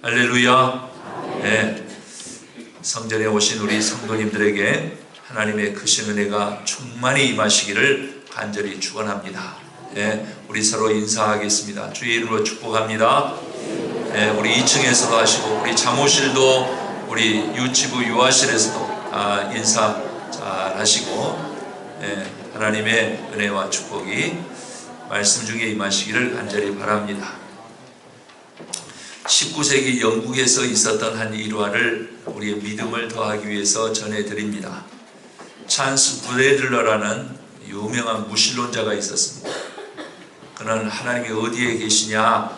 할렐루야. 네. 성전에 오신 우리 성도님들에게 하나님의 크신 은혜가 충만히 임하시기를 간절히 축원합니다. 네. 우리 서로 인사하겠습니다. 주의 이름으로 축복합니다. 네. 우리 2층에서도 하시고 우리 사무실도 우리 유치부 유아실에서도 인사 잘 하시고, 네. 하나님의 은혜와 축복이 말씀 중에 임하시기를 간절히 바랍니다. 19세기 영국에서 있었던 한 일화를 우리의 믿음을 더하기 위해서 전해드립니다. 찰스 브래들러라는 유명한 무신론자가 있었습니다. 그는 하나님이 어디에 계시냐,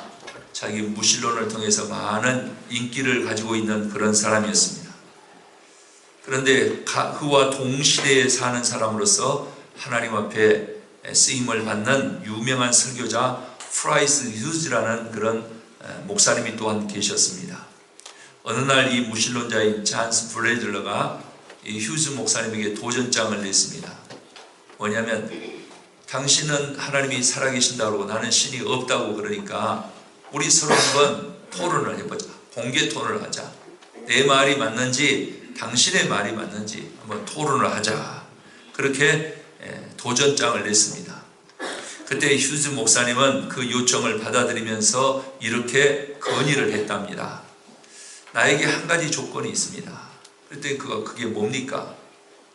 자기 무신론을 통해서 많은 인기를 가지고 있는 그런 사람이었습니다. 그런데 그와 동시대에 사는 사람으로서 하나님 앞에 쓰임을 받는 유명한 설교자 프라이스 휴즈라는 그런 목사님이 또한 계셨습니다. 어느 날 이 무신론자인 찰스 브래들러가 이 휴즈 목사님에게 도전장을 냈습니다. 뭐냐면, 당신은 하나님이 살아계신다고 나는 신이 없다고 그러니까 우리 서로 한번 토론을 해보자. 공개 토론을 하자. 내 말이 맞는지 당신의 말이 맞는지 한번 토론을 하자. 그렇게 도전장을 냈습니다. 그때 휴즈 목사님은 그 요청을 받아들이면서 이렇게 건의를 했답니다. 나에게 한 가지 조건이 있습니다. 그때 그게 뭡니까?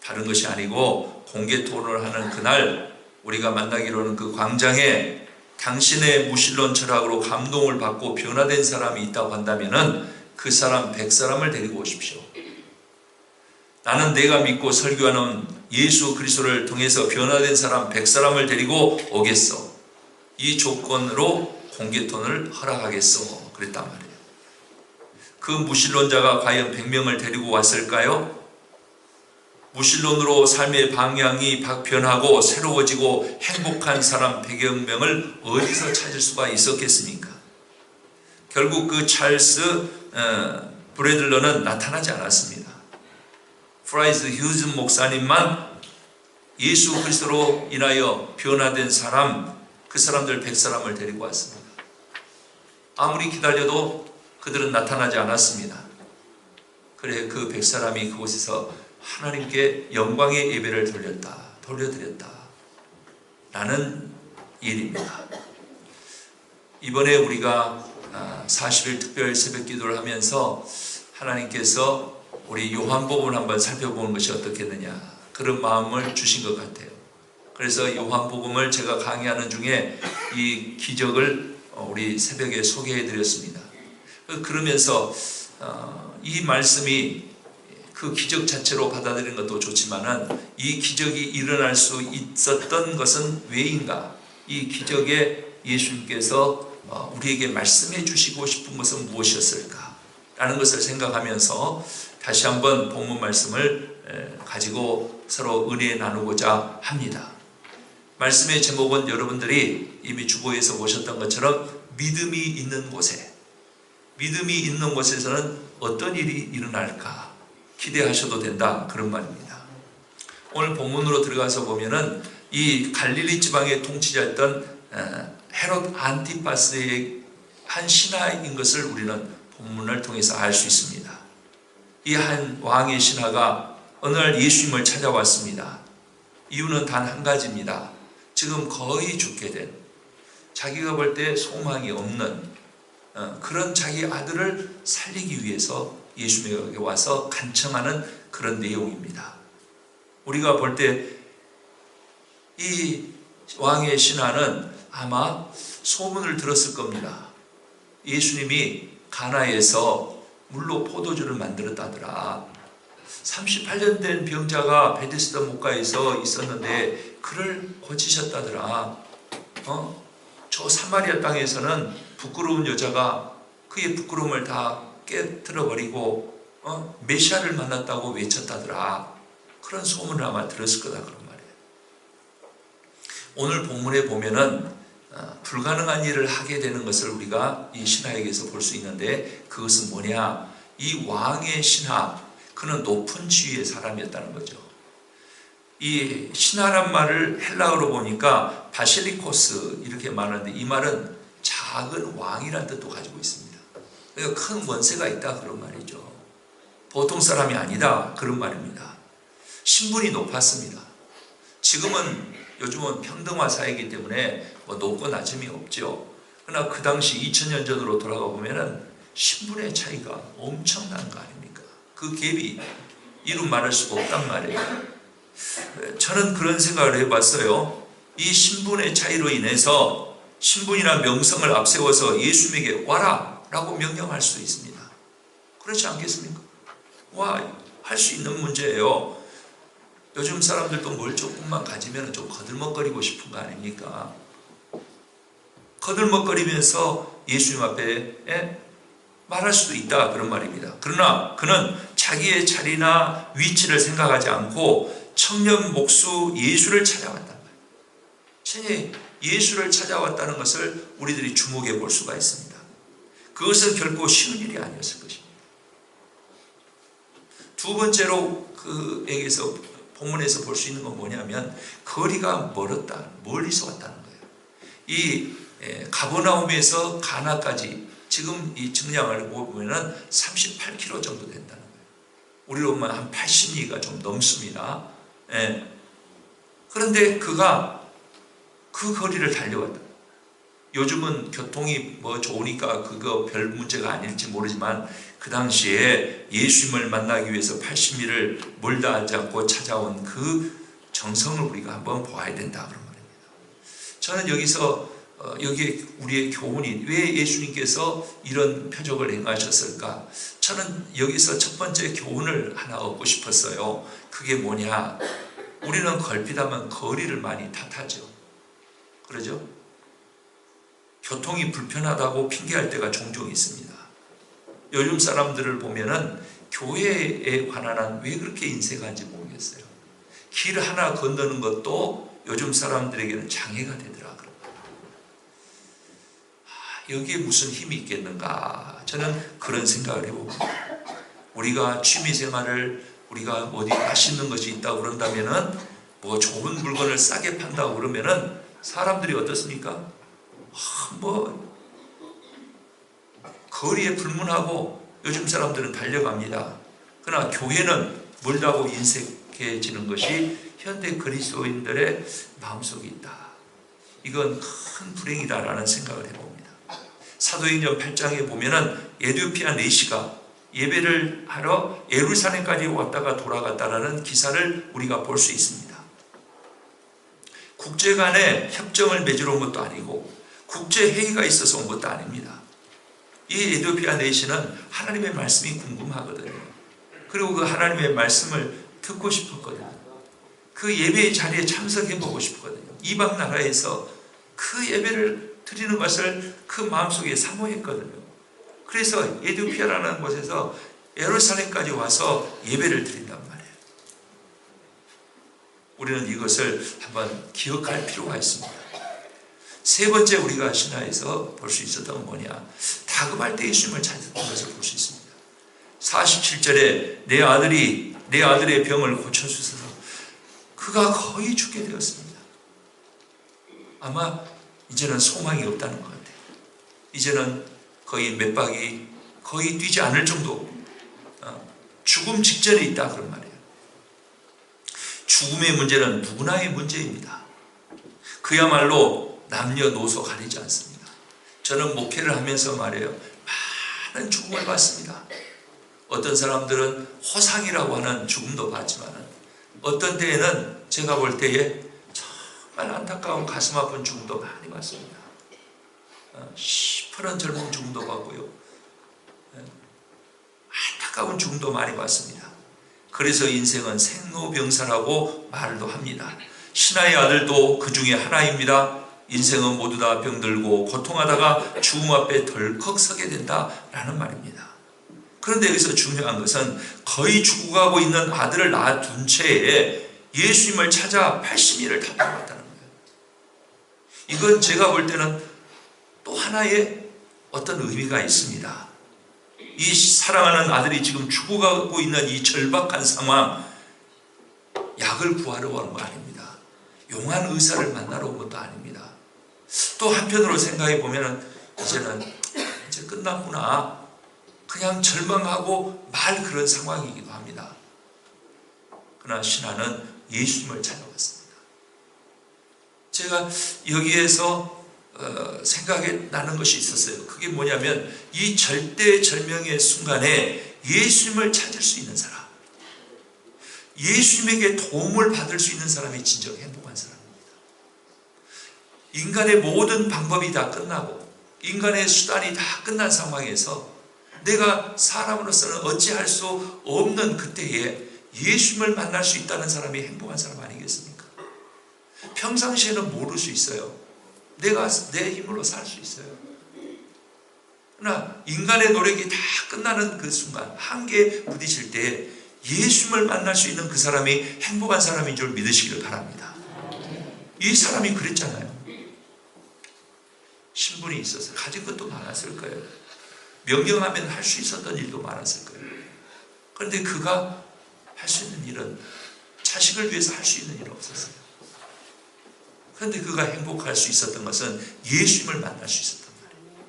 다른 것이 아니고 공개 토론을 하는 그날 우리가 만나기로는 그 광장에 당신의 무신론 철학으로 감동을 받고 변화된 사람이 있다고 한다면 그 사람 100사람을 데리고 오십시오. 나는 내가 믿고 설교하는 예수 그리스도를 통해서 변화된 사람 100사람을 데리고 오겠소. 이 조건으로 공개토론을 허락하겠소. 그랬단 말이에요. 그 무신론자가 과연 100명을 데리고 왔을까요? 무신론으로 삶의 방향이 변하고 새로워지고 행복한 사람 100여 명을 어디서 찾을 수가 있었겠습니까? 결국 그 찰스 브래들러는 나타나지 않았습니다. 프라이스 휴즈 목사님만 예수 그리스도로 인하여 변화된 사람, 그 사람들 100사람을 데리고 왔습니다. 아무리 기다려도 그들은 나타나지 않았습니다. 그래 그 100사람이 그곳에서 하나님께 영광의 예배를 돌려드렸다 라는 일입니다. 이번에 우리가 40일 특별 새벽 기도를 하면서 하나님께서 우리 요한복음을 한번 살펴보는 것이 어떻겠느냐, 그런 마음을 주신 것 같아요. 그래서 요한복음을 제가 강의하는 중에 이 기적을 우리 새벽에 소개해 드렸습니다. 그러면서 이 말씀이 그 기적 자체로 받아들이는 것도 좋지만은 이 기적이 일어날 수 있었던 것은 왜인가? 이 기적에 예수님께서 우리에게 말씀해 주시고 싶은 것은 무엇이었을까? 라는 것을 생각하면서 다시 한번 본문 말씀을 가지고 서로 은혜 나누고자 합니다. 말씀의 제목은 여러분들이 이미 주보에서 보셨던 것처럼 믿음이 있는 곳에서는 어떤 일이 일어날까 기대하셔도 된다, 그런 말입니다. 오늘 본문으로 들어가서 보면은 이 갈릴리 지방의 통치자였던 헤롯 안티파스의 한 신하인 것을 우리는 본문을 통해서 알 수 있습니다. 이 한 왕의 신하가 어느 날 예수님을 찾아왔습니다. 이유는 단 한 가지입니다. 지금 거의 죽게 된, 자기가 볼 때 소망이 없는 그런 자기 아들을 살리기 위해서 예수님에게 와서 간청하는 그런 내용입니다. 우리가 볼 때 이 왕의 신하는 아마 소문을 들었을 겁니다. 예수님이 가나에서 물로 포도주를 만들었다더라. 38년 된 병자가 베데스다 목가에서 있었는데 그를 고치셨다더라. 저 사마리아 땅에서는 부끄러운 여자가 그의 부끄러움을 다 깨트려버리고 메시아를 만났다고 외쳤다더라. 그런 소문을 아마 들었을 거다, 그런 말이에요. 오늘 본문에 보면은 불가능한 일을 하게 되는 것을 우리가 이 신하에게서 볼 수 있는데, 그것은 뭐냐? 이 왕의 신하, 그는 높은 지위의 사람이었다는 거죠. 이 신하란 말을 헬라어로 보니까 바실리코스 이렇게 말하는데, 이 말은 작은 왕이라는 뜻도 가지고 있습니다. 그러니까 큰 원세가 있다 그런 말이죠. 보통 사람이 아니다 그런 말입니다. 신분이 높았습니다. 요즘은 평등화 사회이기 때문에 뭐 높고 낮음이 없죠. 그러나 그 당시 2000년 전으로 돌아가 보면은 신분의 차이가 엄청난 거 아닙니까? 그 갭이 이루 말할 수가 없단 말이에요. 저는 그런 생각을 해봤어요. 이 신분의 차이로 인해서 신분이나 명성을 앞세워서 예수님에게 와라 라고 명령할 수 있습니다. 그렇지 않겠습니까? 할 수 있는 문제예요. 요즘 사람들도 뭘 조금만 가지면 좀 거들먹거리고 싶은 거 아닙니까? 거들먹거리면서 예수님 앞에 말할 수도 있다 그런 말입니다. 그러나 그는 자기의 자리나 위치를 생각하지 않고 청년 목수 예수를 찾아왔단 말이에요. 예수를 찾아왔다는 것을 우리들이 주목해 볼 수가 있습니다. 그것은 결코 쉬운 일이 아니었을 것입니다. 두 번째로 그에게서 본문에서 볼 수 있는 건 뭐냐면 거리가 멀었다, 멀리서 왔다는 거예요. 이 가버나움에서 가나까지 지금 이 증량을 보면은 38km 정도 된다는 거예요. 우리로 보면 한 80리가 좀 넘습니다. 그런데 그가 그 거리를 달려왔다. 요즘은 교통이 좋으니까 그거 별 문제가 아닐지 모르지만 그 당시에 예수님을 만나기 위해서 80리를 멀다 하지 않고 찾아온 그 정성을 우리가 한번 보아야 된다 그런 말입니다. 저는 여기에 우리의 교훈이 왜 예수님께서 이런 표적을 행하셨을까? 저는 여기서 첫 번째 교훈을 하나 얻고 싶었어요. 그게 뭐냐? 우리는 걸핏하면 거리를 많이 탓하죠. 그러죠? 교통이 불편하다고 핑계할 때가 종종 있습니다. 요즘 사람들을 보면은 교회에 관한 한 왜 그렇게 인색한지 모르겠어요. 길 하나 건너는 것도 요즘 사람들에게는 장애가 되더라. 여기에 무슨 힘이 있겠는가? 저는 그런 생각을 해봅니다. 우리가 취미생활을 우리가 어디 맛있는 것이 있다고 그런다면은 좋은 물건을 싸게 판다고 그러면은 사람들이 어떻습니까? 거리에 불문하고 요즘 사람들은 달려갑니다. 그러나 교회는 멀다고 인색해지는 것이 현대 그리스도인들의 마음속에 있다. 이건 큰 불행이다라는 생각을 해봅니다. 사도행전 8장에 보면은 에디오피아 내시가 예배를 하러 예루살렘까지 왔다가 돌아갔다라는 기사를 우리가 볼 수 있습니다. 국제 간에 협정을 맺으러 온 것도 아니고 국제 회의가 있어서 온 것도 아닙니다. 이 에디오피아 내시는 하나님의 말씀이 궁금하거든요. 그리고 그 하나님의 말씀을 듣고 싶었거든요. 그 예배의 자리에 참석해 보고 싶었거든요. 이방 나라에서 그 예배를 드리는 것을 그 마음속에 사모했거든요. 그래서 에디오피아라는 곳에서 예루살렘까지 와서 예배를 드린단 말이에요. 우리는 이것을 한번 기억할 필요가 있습니다. 세 번째 우리가 신화에서 볼 수 있었던 건 뭐냐? 다급할 때 예수님을 찾았던 것을 볼 수 있습니다. 47절에 내 아들의 병을 고쳐주소서. 그가 거의 죽게 되었습니다. 아마 이제는 소망이 없다는 것 같아요. 이제는 거의 몇 박이 거의 뛰지 않을 정도 죽음 직전에 있다 그런 말이에요. 죽음의 문제는 누구나의 문제입니다. 그야말로 남녀노소 가리지 않습니다. 저는 목회를 하면서 말해요. 많은 죽음을 봤습니다. 어떤 사람들은 호상이라고 하는 죽음도 봤지만 어떤 때에는 제가 볼 때에 정말 안타까운 가슴 아픈 죽음도 많이 봤습니다. 시퍼런 젊은 죽음도 봤고요. 안타까운 죽음도 많이 봤습니다. 그래서 인생은 생로병사라고 말도 합니다. 신하의 아들도 그 중에 하나입니다. 인생은 모두 다 병들고 고통하다가 죽음 앞에 덜컥 서게 된다라는 말입니다. 그런데 여기서 중요한 것은 거의 죽어가고 있는 아들을 낳아둔 채에 예수님을 찾아 80일을 타박했다는 거예요. 이건 제가 볼 때는 또 하나의 어떤 의미가 있습니다. 이 사랑하는 아들이 지금 죽어가고 있는 이 절박한 상황, 약을 구하러 온 거 아닙니다. 용한 의사를 만나러 온 것도 아닙니다. 또 한편으로 생각해 보면 이제 끝났구나. 그냥 절망하고 말 그런 상황이기도 합니다. 그러나 신하는 예수님을 찾아왔습니다. 제가 여기에서 생각이 나는 것이 있었어요. 그게 뭐냐면 이 절대절명의 순간에 예수님을 찾을 수 있는 사람, 예수님에게 도움을 받을 수 있는 사람이 진정 행복한 사람입니다. 인간의 모든 방법이 다 끝나고 인간의 수단이 다 끝난 상황에서 내가 사람으로서는 어찌할 수 없는 그때에 예수님을 만날 수 있다는 사람이 행복한 사람 아니겠습니까? 평상시에는 모를 수 있어요. 내가 내 힘으로 살 수 있어요. 그러나 인간의 노력이 다 끝나는 그 순간 한계에 부딪힐 때 예수님을 만날 수 있는 그 사람이 행복한 사람인 줄 믿으시길 바랍니다. 이 사람이 그랬잖아요. 신분이 있어서 가진 것도 많았을 거예요. 명령하면 할 수 있었던 일도 많았을 거예요. 그런데 그가 할 수 있는 일은 자식을 위해서 할 수 있는 일은 없었어요. 그런데 그가 행복할 수 있었던 것은 예수님을 만날 수 있었단 말이에요.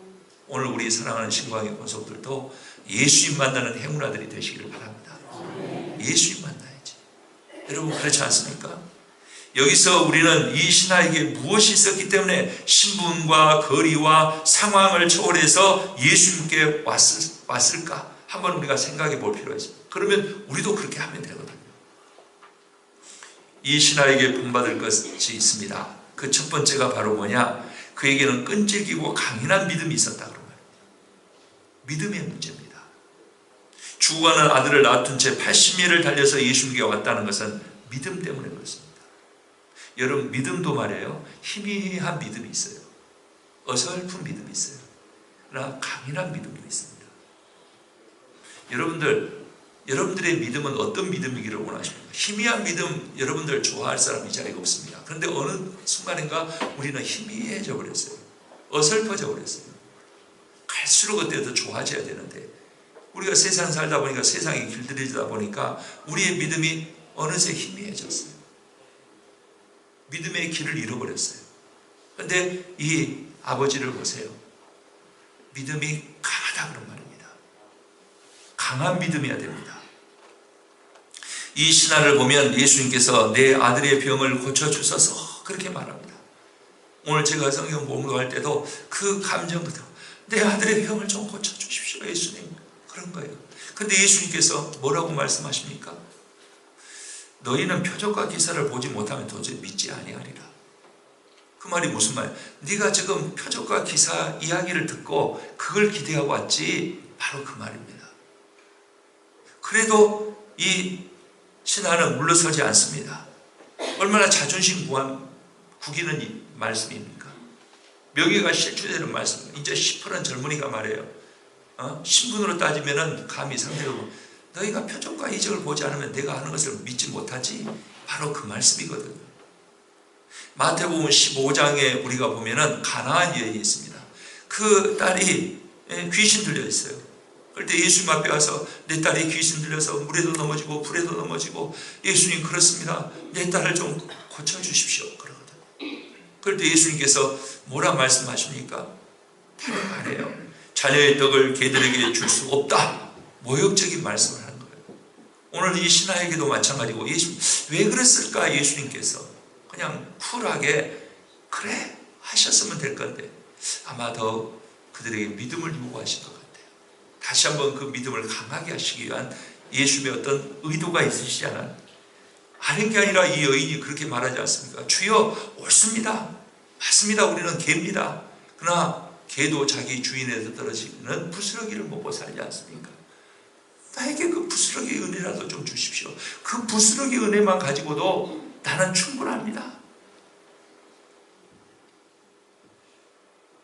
오늘 우리 사랑하는 신광의 권속들도 예수님 만나는 행운아들이 되시기를 바랍니다. 예수님 만나야지. 여러분 그렇지 않습니까? 여기서 우리는 이 신하에게 무엇이 있었기 때문에 신분과 거리와 상황을 초월해서 예수님께 왔을까? 한번 우리가 생각해 볼 필요가 있습니다. 그러면 우리도 그렇게 하면 되거든요. 이 신하에게 본받을 것이 있습니다. 그 첫 번째가 바로 뭐냐? 그에게는 끈질기고 강인한 믿음이 있었다. 그런 말입니다. 믿음의 문제입니다. 죽어가는 아들을 낳았던 채 80리를 달려서 예수님께 왔다는 것은 믿음 때문에 그렇습니다. 여러분 믿음도 말이에요. 희미한 믿음이 있어요. 어설픈 믿음이 있어요. 그러나 강인한 믿음도 있습니다. 여러분들의 믿음은 어떤 믿음이기를 원하십니까? 희미한 믿음 여러분들 좋아할 사람 이 자리가 없습니다. 그런데 어느 순간인가 우리는 희미해져 버렸어요. 어설퍼져 버렸어요. 갈수록 그때 더 좋아져야 되는데 우리가 세상 살다 보니까 세상에 길들여지다 보니까 우리의 믿음이 어느새 희미해졌어요. 믿음의 길을 잃어버렸어요. 그런데 이 아버지를 보세요. 믿음이 강하다 그런 말입니다. 강한 믿음이어야 됩니다. 이 신하를 보면 예수님께서 내 아들의 병을 고쳐주소서 그렇게 말합니다. 오늘 제가 성경 봉독할 때도 그 감정 그대로 내 아들의 병을 좀 고쳐주십시오 예수님 그런 거예요. 그런데 예수님께서 뭐라고 말씀하십니까? 너희는 표적과 기사를 보지 못하면 도저히 믿지 아니하리라. 그 말이 무슨 말이야? 네가 지금 표적과 기사 이야기를 듣고 그걸 기대하고 왔지 바로 그 말입니다. 그래도 이 신하는 물러서지 않습니다. 얼마나 자존심 구기는 말씀입니까? 명예가 실추되는 말씀입니다. 이제 10%는 젊은이가 말해요. 신분으로 따지면 감히 상대로 너희가 표적과 이적을 보지 않으면 내가 하는 것을 믿지 못하지. 바로 그 말씀이거든요. 마태복음 15장에 우리가 보면은 가나안 여인이 있습니다. 그 딸이 귀신 들려 있어요. 그럴 때 예수님 앞에 와서 내 딸이 귀신 들려서 물에도 넘어지고 불에도 넘어지고 예수님 그렇습니다. 내 딸을 좀 고쳐주십시오. 그러거든요. 그럴 때 예수님께서 뭐라 말씀하십니까? 다른 말이에요. 자녀의 떡을 개들에게 줄 수 없다. 모욕적인 말씀을 하는 거예요. 오늘 이 신하에게도 마찬가지고 예수님 왜 그랬을까? 예수님께서 그냥 쿨하게 그래 하셨으면 될 건데 아마 더 그들에게 믿음을 요구하신 것 같아요. 다시 한번 그 믿음을 강하게 하시기 위한 예수님의 어떤 의도가 있으시지 않아요? 아는 게 아니라 이 여인이 그렇게 말하지 않습니까? 주여 옳습니다. 맞습니다. 우리는 개입니다. 그러나 개도 자기 주인에서 떨어지는 부스러기를 먹고 살지 않습니까? 나에게 그 부스러기 은혜라도 좀 주십시오. 그 부스러기 은혜만 가지고도 나는 충분합니다.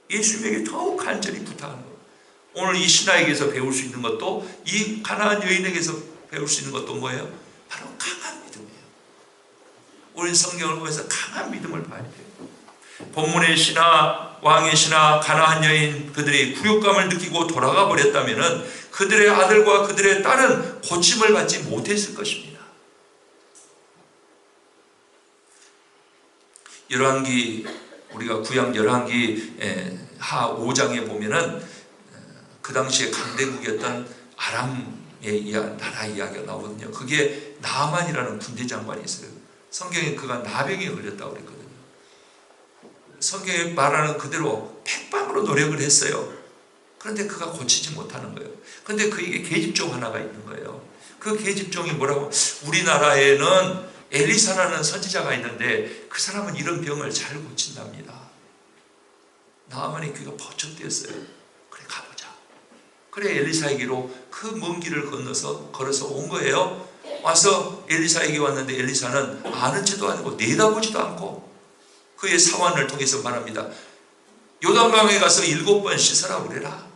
예수님에게 더욱 간절히 부탁하는 것. 오늘 이 신하에게서 배울 수 있는 것도 이 가나안 여인에게서 배울 수 있는 것도 뭐예요? 바로 강한 믿음이에요. 우리 성경을 보면서 강한 믿음을 봐야 돼요. 본문의 신하, 왕의 신하, 가나안 여인 그들이 굴욕감을 느끼고 돌아가 버렸다면 그들의 아들과 그들의 딸은 고침을 받지 못했을 것입니다. 열왕기 우리가 구약 열왕기 하 5장에 보면은 그 당시에 강대국이었던 아람의 나라 이야기가 나오거든요. 그게 나아만이라는 군대 장관이 있어요. 성경에 그가 나병에 걸렸다고 그랬거든요. 성경에 말하는 그대로 백방으로 노력을 했어요. 그런데 그가 고치지 못하는 거예요. 그런데 그에게 계집종 하나가 있는 거예요. 그 계집종이 뭐라고, 우리나라에는 엘리사라는 선지자가 있는데 그 사람은 이런 병을 잘 고친답니다. 나아만의 귀가 버쩍 뜨였어요. 그래, 가보자. 그래, 엘리사에게로 그 먼 길을 걸어서 온 거예요. 와서 엘리사에게 왔는데 엘리사는 아는 체도 아니고 내다보지도 않고 그의 사환을 통해서 말합니다. 요단강에 가서 7번 씻으라 그래라.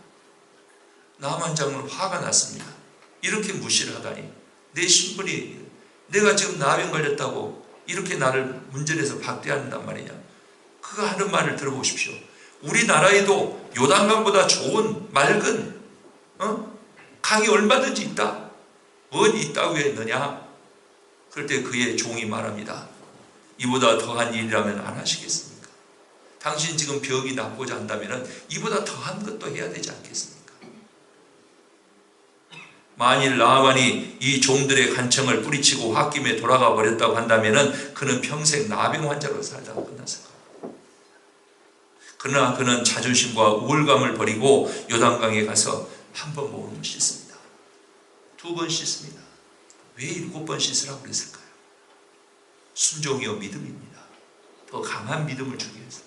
나만 장로는 화가 났습니다. 이렇게 무시를 하다니, 내 신분이, 내가 지금 나병 걸렸다고 이렇게 나를 문전에서 박대한단 말이냐. 그가 하는 말을 들어보십시오. 우리나라에도 요단강보다 좋은 맑은 강이 얼마든지 있다. 뭔 있다고 했느냐. 그럴 때 그의 종이 말합니다. 이보다 더한 일이라면 안 하시겠습니까? 당신 지금 병이 낫고자 한다면 이보다 더한 것도 해야 되지 않겠습니까? 만일 나아만이 이 종들의 간청을 뿌리치고 홧김에 돌아가 버렸다고 한다면 그는 평생 나병 환자로 살다가 끝났을 겁니다. 그러나 그는 자존심과 우월감을 버리고 요단강에 가서 한 번 몸을 씻습니다. 2번 씻습니다. 왜 7번 씻으라고 그랬을까요? 순종이요 믿음입니다. 더 강한 믿음을 주기 위해서.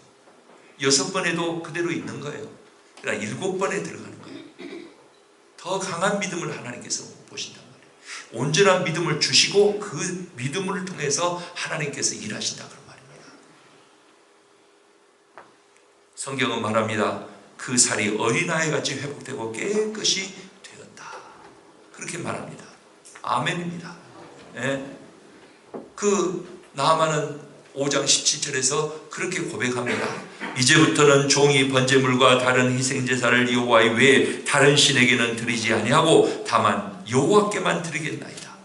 6번에도 그대로 있는 거예요. 그러니까 7번에 들어가는 거예요. 더 강한 믿음을 하나님께서 보신단 말이에요. 온전한 믿음을 주시고 그 믿음을 통해서 하나님께서 일하신다 그런 말입니다. 성경은 말합니다. 그 살이 어린아이같이 회복되고 깨끗이 되었다. 그렇게 말합니다. 아멘입니다. 예. 그 나아만은 5장 17절에서 그렇게 고백합니다. 이제부터는 종이 번제물과 다른 희생제사를 여호와 외에 다른 신에게는 드리지 아니하고 다만 여호와께만 드리겠나이다.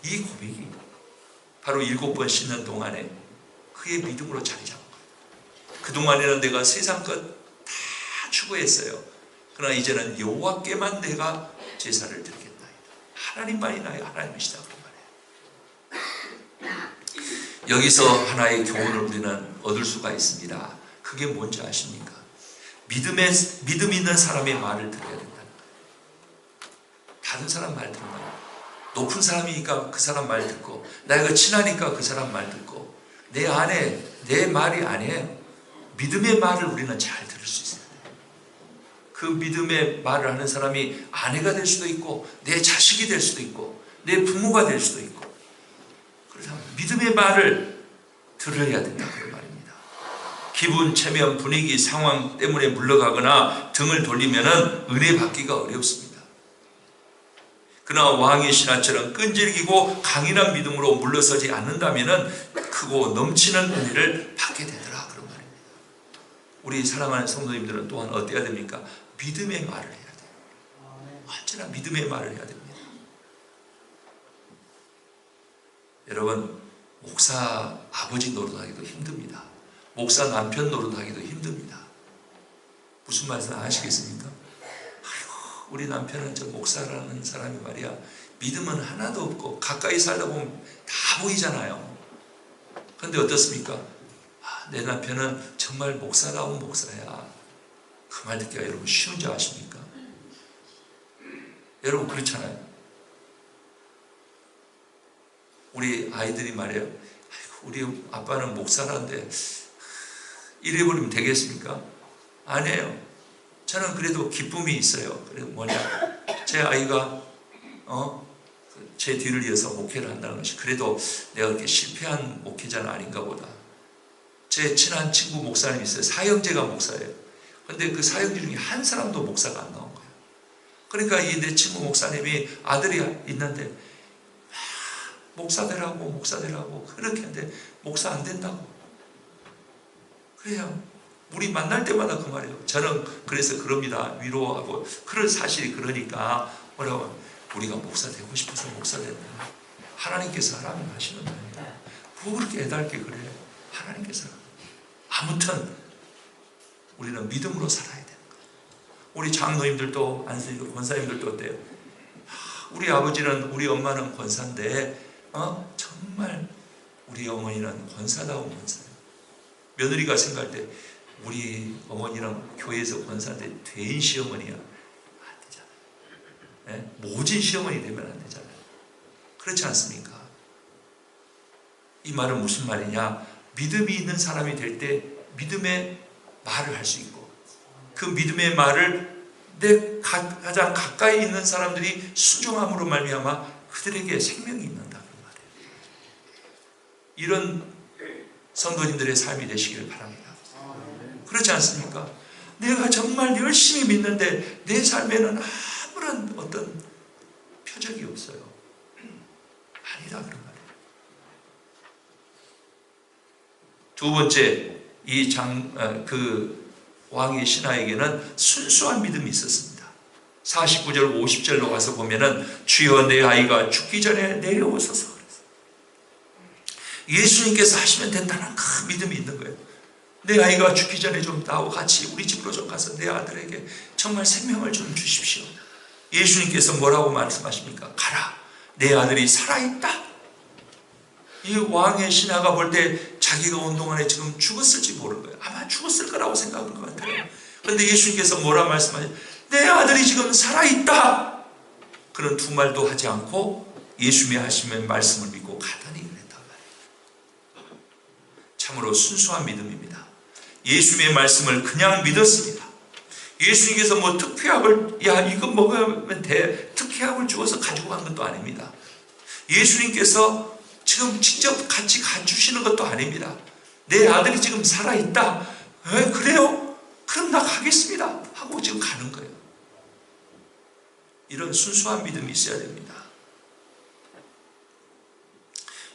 이 고백이 바로 7번 씻는 동안에 그의 믿음으로 자리 잡은 거예요. 그동안에는 내가 세상 것 다 추구했어요. 그러나 이제는 여호와께만 내가 제사를 드리겠나이다. 하나님만이 나의 하나님이시다. 여기서 하나의 교훈을 우리는 얻을 수가 있습니다. 그게 뭔지 아십니까? 믿음 있는 사람의 말을 들어야 된다는 거예요. 다른 사람 말 듣는 거예요. 높은 사람이니까 그 사람 말 듣고, 나이가 친하니까 그 사람 말 듣고, 내 안에 내 말이 아니에요. 믿음의 말을 우리는 잘 들을 수 있어요. 그 믿음의 말을 하는 사람이 아내가 될 수도 있고, 내 자식이 될 수도 있고, 내 부모가 될 수도 있고, 그래서 믿음의 말을 들어야 된다 그런 말입니다. 기분, 체면, 분위기, 상황 때문에 물러가거나 등을 돌리면 은혜 받기가 어렵습니다. 그러나 왕의 신하처럼 끈질기고 강인한 믿음으로 물러서지 않는다면 크고 넘치는 은혜를 받게 되더라 그런 말입니다. 우리 사랑하는 성도님들은 또한 어때야 됩니까? 믿음의 말을 해야 돼요. 언제나 믿음의 말을 해야 됩니다. 여러분, 목사 아버지 노릇하기도 힘듭니다. 목사 남편 노릇하기도 힘듭니다. 무슨 말씀 아시겠습니까? 아이고, 우리 남편은 저 목사라는 사람이 말이야, 믿음은 하나도 없고 가까이 살다 보면 다 보이잖아요. 그런데 어떻습니까? 내 남편은 정말 목사다운 목사야. 그 말 듣기가 여러분 쉬운 줄 아십니까? 여러분 그렇잖아요. 우리 아이들이 말해요. 우리 아빠는 목사라는데 이래버리면 되겠습니까? 아니에요. 저는 그래도 기쁨이 있어요. 그래도 뭐냐, 제 아이가 제 뒤를 이어서 목회를 한다는 것이 그래도 내가 그렇게 실패한 목회자는 아닌가 보다. 제 친한 친구 목사님이 있어요. 사형제가 목사예요. 그런데 그 사형제 중에 한 사람도 목사가 안 나온 거예요. 그러니까 이 내 친구 목사님이 아들이 있는데 목사 되라고 그렇게 하는데 목사 안 된다고. 그래요. 우리 만날 때마다 그 말이에요. 저는 그래서 그럽니다. 위로하고. 그런 사실이 그러니까 뭐라고, 우리가 목사 되고 싶어서 목사 된다. 하나님께서 하라면 하시는 거예요. 뭐 그렇게 애달게 그래. 하나님께서. 아무튼 우리는 믿음으로 살아야 되는 거예요. 우리 장로님들도 안수님들 권사님들도 어때요? 우리 아버지는 우리 엄마는 권사인데 정말 우리 어머니는 권사다운 권사예요. 며느리가 생각할 때 우리 어머니는 교회에서 권사인데 대인 시어머니야 안 되잖아요. 네? 모진 시어머니 되면 안 되잖아요. 그렇지 않습니까? 이 말은 무슨 말이냐? 믿음이 있는 사람이 될 때 믿음의 말을 할 수 있고 그 믿음의 말을 내 가장 가까이 있는 사람들이 순종함으로 말미암아 그들에게 생명이 있는다 그 말이에요. 이런 성도님들의 삶이 되시길 바랍니다. 그렇지 않습니까? 내가 정말 열심히 믿는데 내 삶에는 아무런 어떤 표적이 없어요. 아니다 그런 말이에요. 두 번째, 그 왕의 신하에게는 순수한 믿음이 있었습니다. 49절 50절로 가서 보면은 주여 내 아이가 죽기 전에 내려오소서 그랬어요. 예수님께서 하시면 된다는 큰 믿음이 있는 거예요. 내 아이가 죽기 전에 좀 나하고 같이 우리 집으로 좀 가서 내 아들에게 정말 생명을 좀 주십시오. 예수님께서 뭐라고 말씀하십니까? 가라, 내 아들이 살아있다. 이 왕의 신하가 볼 때 자기가 온 동안에 지금 죽었을지 모르는 거예요. 아마 죽었을 거라고 생각한 것 같아요. 그런데 예수님께서 뭐라 말씀하세요? 내 아들이 지금 살아있다. 그런 두 말도 하지 않고 예수님이 하시는 말씀을 믿고 가더니 그랬단 말이에요. 참으로 순수한 믿음입니다. 예수님의 말씀을 그냥 믿었습니다. 예수님께서 뭐 특효약을 이거 먹으면 돼 특효약을 주어서 가지고 간 것도 아닙니다. 예수님께서 지금 직접 같이 가주시는 것도 아닙니다. 내 아들이 지금 살아있다. 그래요? 그럼 나 가겠습니다. 하고 지금 가는 거예요. 이런 순수한 믿음이 있어야 됩니다.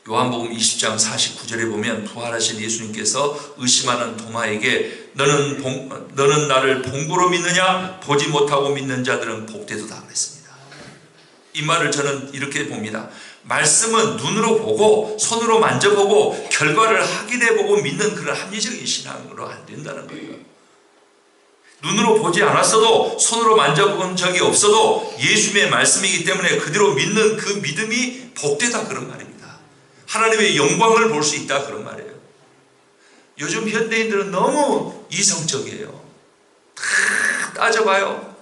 요한복음 20장 49절에 보면 부활하신 예수님께서 의심하는 도마에게 너는 나를 본고로 믿느냐? 보지 못하고 믿는 자들은 복되도다 그랬습니다. 이 말을 저는 이렇게 봅니다. 말씀은 눈으로 보고 손으로 만져보고 결과를 확인해보고 믿는 그런 합리적인 신앙으로 안 된다는 거예요. 눈으로 보지 않았어도 손으로 만져본 적이 없어도 예수님의 말씀이기 때문에 그대로 믿는 그 믿음이 복되다 그런 말입니다. 하나님의 영광을 볼 수 있다 그런 말이에요. 요즘 현대인들은 너무 이성적이에요. 다 따져봐요.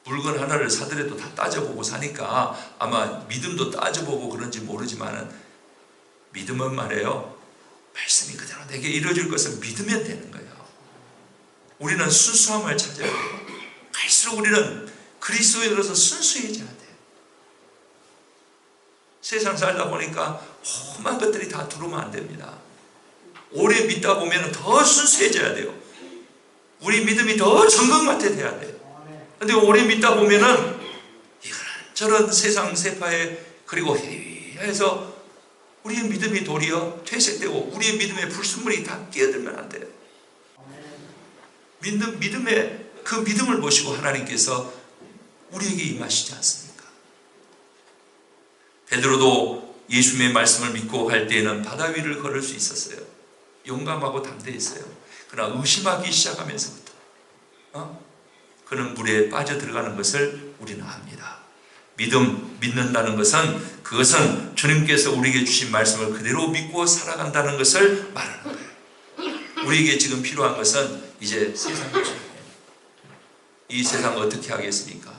물건 하나를 사더라도 다 따져보고 사니까 아마 믿음도 따져보고 그런지 모르지만 믿음은 말이에요. 말씀이 그대로 내게 이루어질 것을 믿으면 되는 거예요. 우리는 순수함을 찾아야 돼요. 갈수록 우리는 그리스도에 들어서 순수해져야 돼요. 세상 살다 보니까 험한 것들이 다 들어오면 안 됩니다. 오래 믿다 보면 더 순수해져야 돼요. 우리 믿음이 더 정금 같아 돼야 돼요. 근데 오래 믿다 보면은 저런 세상 세파에 그리고 해서 우리의 믿음이 도리어 퇴색되고 우리의 믿음의 불순물이 다 끼어들면 안 돼요. 믿음의 그 믿음을 보시고 하나님께서 우리에게 임하시지 않습니까? 베드로도 예수님의 말씀을 믿고 갈 때에는 바다 위를 걸을 수 있었어요. 용감하고 담대했어요. 그러나 의심하기 시작하면서부터 그는 물에 빠져 들어가는 것을 우리는 압니다. 믿는다는 것은 그것은 주님께서 우리에게 주신 말씀을 그대로 믿고 살아간다는 것을 말하는 거예요. 우리에게 지금 필요한 것은 이제 세상이에요. 이 세상을 어떻게 하겠습니까?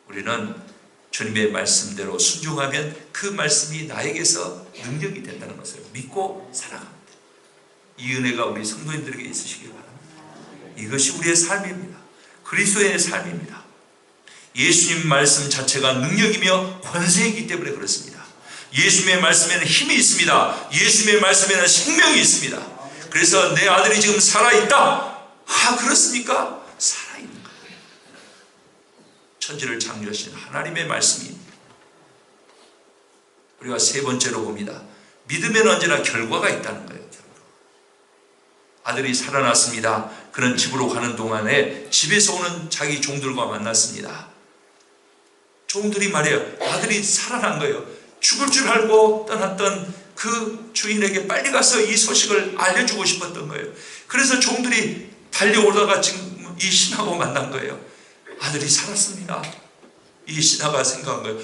우리는 주님의 말씀대로 순종하면 그 말씀이 나에게서 능력이 된다는 것을 믿고 살아갑니다. 이 은혜가 우리 성도님들에게 있으시길 바랍니다. 이것이 우리의 삶입니다. 그리스도의 삶입니다. 예수님 말씀 자체가 능력이며 권세이기 때문에 그렇습니다. 예수님의 말씀에는 힘이 있습니다. 예수님의 말씀에는 생명이 있습니다. 그래서 내 아들이 지금 살아있다. 그렇습니까? 살아있는 거예요. 천지를 창조하신 하나님의 말씀입니다. 우리가 세 번째로 봅니다. 믿음에는 언제나 결과가 있다는 거예요. 아들이 살아났습니다. 그는 집으로 가는 동안에 집에서 오는 자기 종들과 만났습니다. 종들이 말해요. 아들이 살아난 거예요. 죽을 줄 알고 떠났던 그 주인에게 빨리 가서 이 소식을 알려주고 싶었던 거예요. 그래서 종들이 달려오다가 지금 이 신하고 만난 거예요. 아들이 살았습니다. 이 신하가 생각한 거예요.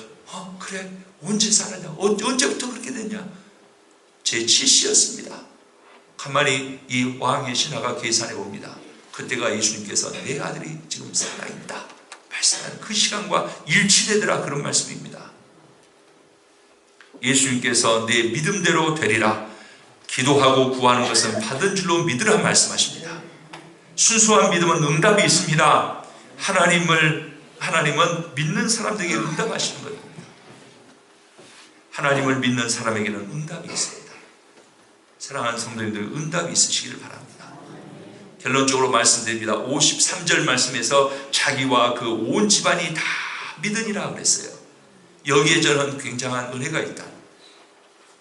그래, 언제 살았냐? 언제부터 그렇게 됐냐? 제7시였습니다. 가만히 이 왕의 신하가 계산해 봅니다. 그때가 예수님께서 내 아들이 지금 살아있다 말씀하는 그 시간과 일치되더라, 그런 말씀입니다. 예수님께서 내 믿음대로 되리라. 기도하고 구하는 것은 받은 줄로 믿으라 말씀하십니다. 순수한 믿음은 응답이 있습니다. 하나님은 믿는 사람들에게 응답하시는 겁니다. 하나님을 믿는 사람에게는 응답이 있습니다. 사랑하는 성도님들, 응답이 있으시기를 바랍니다. 결론적으로 말씀드립니다. 53절 말씀에서 자기와 그 온 집안이 다 믿으니라 그랬어요. 여기에 저는 굉장한 은혜가 있다.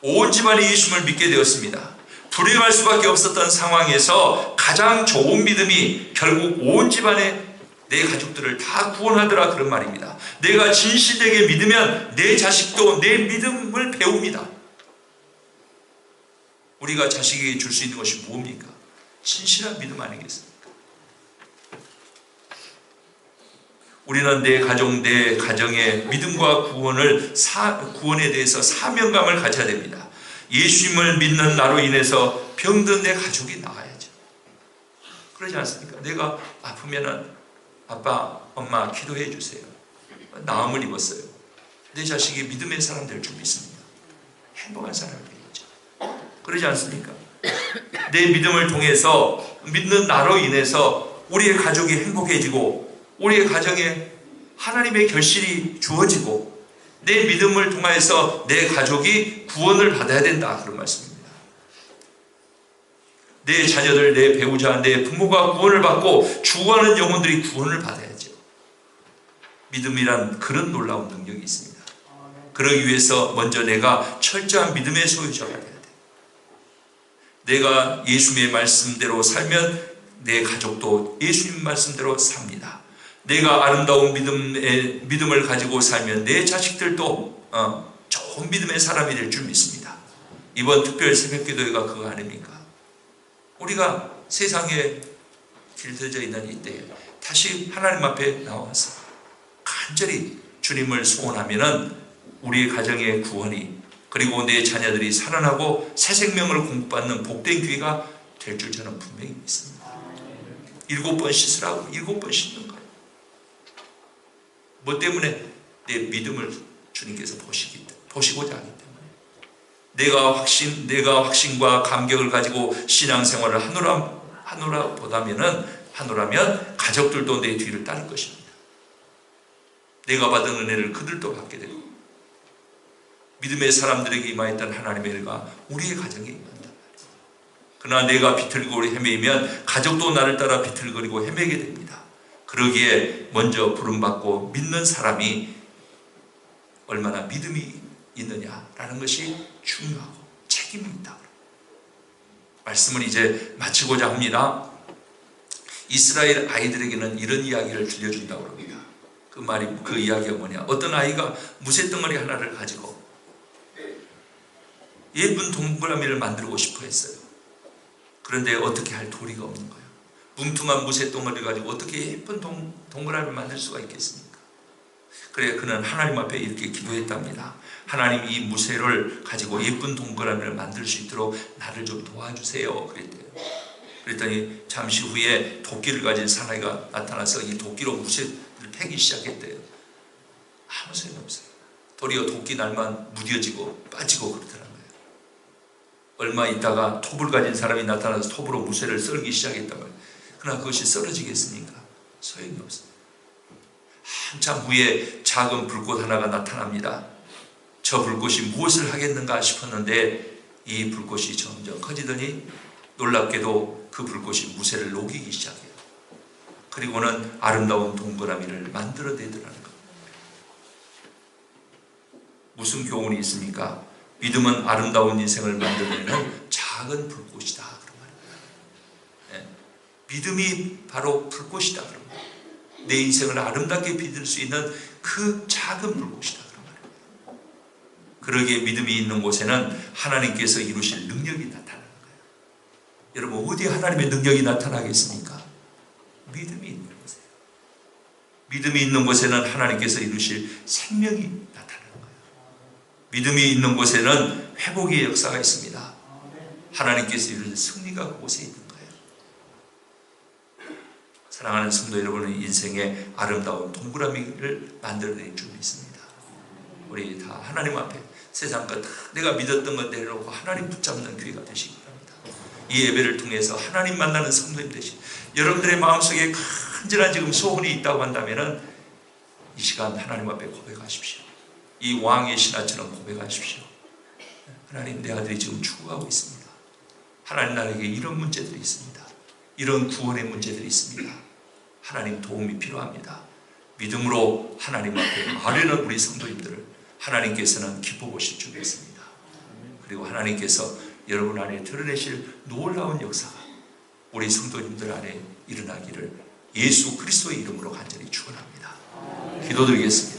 온 집안이 예수님을 믿게 되었습니다. 불행할 수밖에 없었던 상황에서 가장 좋은 믿음이 결국 온 집안의 내 가족들을 다 구원하더라, 그런 말입니다. 내가 진실되게 믿으면 내 자식도 내 믿음을 배웁니다. 우리가 자식에게 줄 수 있는 것이 뭡니까? 진실한 믿음 아니겠습니까? 우리는 내 가정, 내 가정의 믿음과 구원에 대해서 사명감을 가져야 됩니다. 예수님을 믿는 나로 인해서 병든 내 가족이 나아야죠. 그러지 않습니까? 내가 아프면은 아빠, 엄마 기도해 주세요. 나음을 입었어요. 내 자식이 믿음의 사람 될 줄 믿습니다. 행복한 사람이 되겠죠. 그러지 않습니까? 내 믿음을 통해서 믿는 나로 인해서 우리의 가족이 행복해지고 우리의 가정에 하나님의 결실이 주어지고 내 믿음을 통해서 내 가족이 구원을 받아야 된다, 그런 말씀입니다. 내 자녀들, 내 배우자, 내 부모가 구원을 받고 죽어가는 영혼들이 구원을 받아야죠. 믿음이란 그런 놀라운 능력이 있습니다. 그러기 위해서 먼저 내가 철저한 믿음의 소유자가 돼야 돼. 내가 예수님의 말씀대로 살면 내 가족도 예수님 말씀대로 삽니다. 내가 아름다운 믿음을 가지고 살면 내 자식들도 좋은 믿음의 사람이 될 줄 믿습니다. 이번 특별 새벽기도회가 그거 아닙니까? 우리가 세상에 길들여져 있는 이때에 다시 하나님 앞에 나와서 간절히 주님을 소원하면은 우리의 가정의 구원이, 그리고 내 자녀들이 살아나고 새 생명을 공급받는 복된 기회가 될 줄 저는 분명히 믿습니다. 7번 씻으라고 7번 씻는 거예요. 뭐 때문에? 내 믿음을 주님께서 보시고자 하기 때문에. 내가 확신과 감격을 가지고 신앙생활을 하노라면 가족들도 내 뒤를 따를 것입니다. 내가 받은 은혜를 그들도 받게 되고 믿음의 사람들에게 임하였던 하나님의 은혜가 우리의 가정에 임한단 말이에요. 그러나 내가 비틀거리고 헤매면 가족도 나를 따라 비틀거리고 헤매게 됩니다. 그러기에 먼저 부름받고 믿는 사람이 얼마나 믿음이 있느냐라는 것이 중요하고 책임이 있다. 말씀을 이제 마치고자 합니다. 이스라엘 아이들에게는 이런 이야기를 들려준다고 합니다. 그 이야기가 뭐냐? 어떤 아이가 무쇠덩어리 하나를 가지고 예쁜 동그라미를 만들고 싶어 했어요. 그런데 어떻게 할 도리가 없는 거예요. 뭉퉁한 무쇠덩어리를 가지고 어떻게 예쁜 동그라미를 만들 수가 있겠습니까? 그래, 그는 하나님 앞에 이렇게 기도했답니다. 하나님, 이 무쇠를 가지고 예쁜 동그라미를 만들 수 있도록 나를 좀 도와주세요. 그랬대요. 그랬더니 잠시 후에 도끼를 가진 사나이가 나타나서 이 도끼로 무쇠를 패기 시작했대요. 아무 소용이 없어요. 도리어 도끼 날만 무뎌지고 빠지고 그러더라고요. 얼마 있다가 톱을 가진 사람이 나타나서 톱으로 무쇠를 썰기 시작했단 말이에요. 그러나 그것이 썰어지겠습니까? 소용이 없어요. 한참 후에 작은 불꽃 하나가 나타납니다. 저 불꽃이 무엇을 하겠는가 싶었는데 이 불꽃이 점점 커지더니 놀랍게도 그 불꽃이 무쇠를 녹이기 시작해요. 그리고는 아름다운 동그라미를 만들어내더라는 겁니다. 무슨 교훈이 있습니까? 믿음은 아름다운 인생을 만들어내는 작은 불꽃이다. 그런 말입니다. 네. 믿음이 바로 불꽃이다. 그런 말입니다. 내 인생을 아름답게 비출 수 있는 그 작은 불꽃이다. 그런 말입니다. 그러기에 믿음이 있는 곳에는 하나님께서 이루실 능력이 나타나는 거예요. 여러분, 어디에 하나님의 능력이 나타나겠습니까? 믿음이 있는 곳이에요. 믿음이 있는 곳에는 하나님께서 이루실 생명이 나타나는 거예요. 믿음이 있는 곳에는 회복의 역사가 있습니다. 하나님께서 이루실 승리가 그곳에 있는 거예요. 사랑하는 성도 여러분은 인생의 아름다운 동그라미를 만들어낼 줄이 있습니다. 우리 다 하나님 앞에 세상 것 다 내가 믿었던 것 내려놓고 하나님 붙잡는 기회가 되시기 바랍니다. 이 예배를 통해서 하나님 만나는 성도님 되시. 여러분들의 마음속에 간절한 지금 소원이 있다고 한다면 이 시간 하나님 앞에 고백하십시오. 이 왕의 신하처럼 고백하십시오. 하나님, 내 아들이 지금 죽어가고 있습니다. 하나님, 나에게 이런 문제들이 있습니다. 이런 구원의 문제들이 있습니다. 하나님, 도움이 필요합니다. 믿음으로 하나님 앞에 아뢰는 우리 성도님들을 하나님께서는 기뻐 보실 줄 믿습니다. 그리고 하나님께서 여러분 안에 드러내실 놀라운 역사가 우리 성도님들 안에 일어나기를 예수 그리스도의 이름으로 간절히 축원합니다. 기도드리겠습니다.